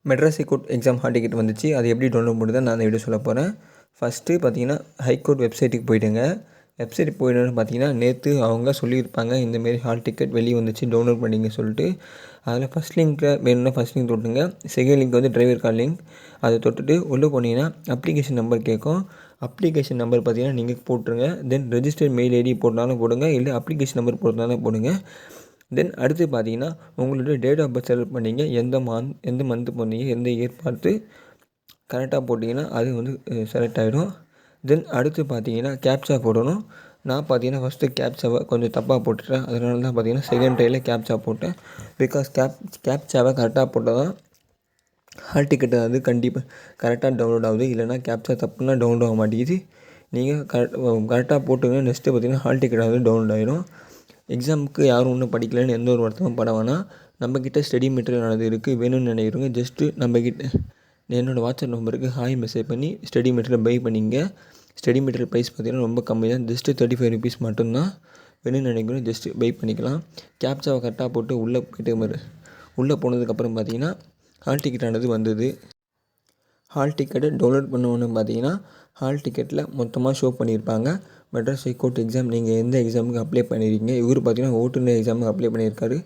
Madras high court exam hall ticket வந்துச்சு. அது எப்படி டவுன்லோட் பண்ணுறது நான் அந்த வீடியோ சொல்ல போகிறேன். ஃபஸ்ட்டு பார்த்தீங்கன்னா ஹைகோர்ட் வெப்சைட்டுக்கு போய்ட்டுங்க. வெப்சைட்டுக்கு போய்ட்டு பார்த்தீங்கன்னா நேற்று அவங்க சொல்லியிருப்பாங்க இந்தமாரி ஹால் டிக்கெட் வெளியே வந்துச்சு டவுன்லோட் பண்ணிங்க சொல்லிட்டு. அதில் ஃபஸ்ட் லிங்க்கை வேணும்னா ஃபஸ்ட் லிங்க் தொட்டுங்க. செகண்ட் லிங்க் வந்து டிரைவர் கார்டு லிங்க். அதை தொட்டுட்டு உள்ளே போனீங்கன்னா அப்ளிகேஷன் நம்பர் கேட்கும். அப்ளிகேஷன் நம்பர் பார்த்தீங்கன்னா நீங்கள் போட்டுருங்க. தென் ரெஜிஸ்டர் மெயில் ஐடி போட்டாலும் போடுங்க, இல்லை அப்ளிகேஷன் நம்பர் போட்டாலும் போடுங்க. தென் அடுத்து பார்த்தீங்கன்னா உங்களுடைய டேட் ஆஃப் பர்த் செலக்ட் பண்ணிங்க. எந்த மந்த்து போனீங்க, எந்த இயர் பார்த்து கரெக்டாக போட்டிங்கன்னா அது வந்து செலக்ட் ஆகிடும். தென் அடுத்து பார்த்தீங்கன்னா கேப்சா போடணும். நான் பார்த்தீங்கன்னா ஃபஸ்ட்டு கேப்சாவை கொஞ்சம் தப்பாக போட்டுட்டேன். அதனால தான் பார்த்தீங்கன்னா செகண்ட் ட்ரையில் கேப்சா போட்டேன். பிகாஸ் கேப்சாவை கரெக்டாக போட்டால் தான் ஹால் டிக்கெட்டு வந்து கண்டிப்பாக கரெக்டாக டவுன்லோட் ஆகுது. இல்லைனா கேப்சா தப்புன்னா டவுன்லோட் ஆக மாட்டேங்குது. நீங்கள் கரெக்டாக போட்டுங்க. நெக்ஸ்ட்டு பார்த்தீங்கன்னா ஹால் டிக்கெட் வந்து டவுன்லோட் ஆகிடும். எக்ஸாமுக்கு யாரும் ஒன்றும் படிக்கலைன்னு எந்த ஒரு வருத்தமும் பட வேணாம். நம்மக்கிட்ட ஸ்டடி மெட்டீரியல் இருக்குது. வேணும்னு நினைக்கிறவங்க ஜஸ்ட்டு நம்மக்கிட்ட என்னோடய வாட்ஸ்அப் நம்பருக்கு ஹாய் மெசேஜ் பண்ணி ஸ்டடி மெட்டீரியல் பை பண்ணிங்க. ஸ்டடி மெட்டீரியல் ப்ரைஸ் பார்த்தீங்கன்னா ரொம்ப கம்மி தான். ஜஸ்ட்டு 35 ருபீஸ் மட்டும்தான். வேணும்னு நினைக்கிறவங்க ஜஸ்ட்டு பை பண்ணிக்கலாம். கேப்சாவை கரெக்டாக போட்டு உள்ளே போனதுக்கப்புறம் பார்த்தீங்கன்னா ஹால் டிக்கெட் ஆனது வந்தது. ஹால் டிக்கெட்டை டவுன்லோட் பண்ணணுன்னு பார்த்தீங்கன்னா ஹால் டிக்கெட்டில் மொத்தமாக ஷோ பண்ணியிருப்பாங்க. மெட்ராஸ் ஹைகோர்ட் எக்ஸாம் நீங்கள் எந்த எக்ஸாமுக்கு அப்ளை பண்ணியிருக்கீங்க. இவர் பார்த்தீங்கன்னா ஓட்டுநர் எக்ஸாமுக்கு அப்ளை பண்ணியிருக்காரு.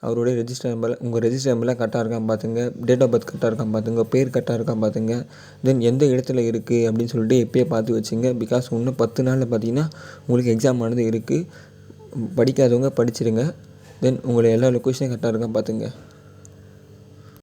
அவருடைய ரெஜிஸ்டர் நம்பரில் உங்கள் ரெஜிஸ்டர் நம்பர்லாம் கரெக்டாக இருக்கான்னு பார்த்துங்க. டேட் ஆஃப் பர்த் கரெக்டாக இருக்கான்னு பார்த்துங்க. பேர் கரெக்டாக இருக்கான்னு பார்த்துங்க. தென் எந்த இடத்துல இருக்குது அப்படின்னு சொல்லிட்டு இப்போயே பார்த்து வச்சுங்க. பிகாஸ் இன்னும் 10 நாளில் பார்த்தீங்கன்னா உங்களுக்கு எக்ஸாம் ஆனது இருக்குது. படிக்காதவங்க படிச்சிடுங்க. தென் உங்களை எல்லா லொக்கேஷனும் கரெக்டாக இருக்கான்னு பார்த்துங்க.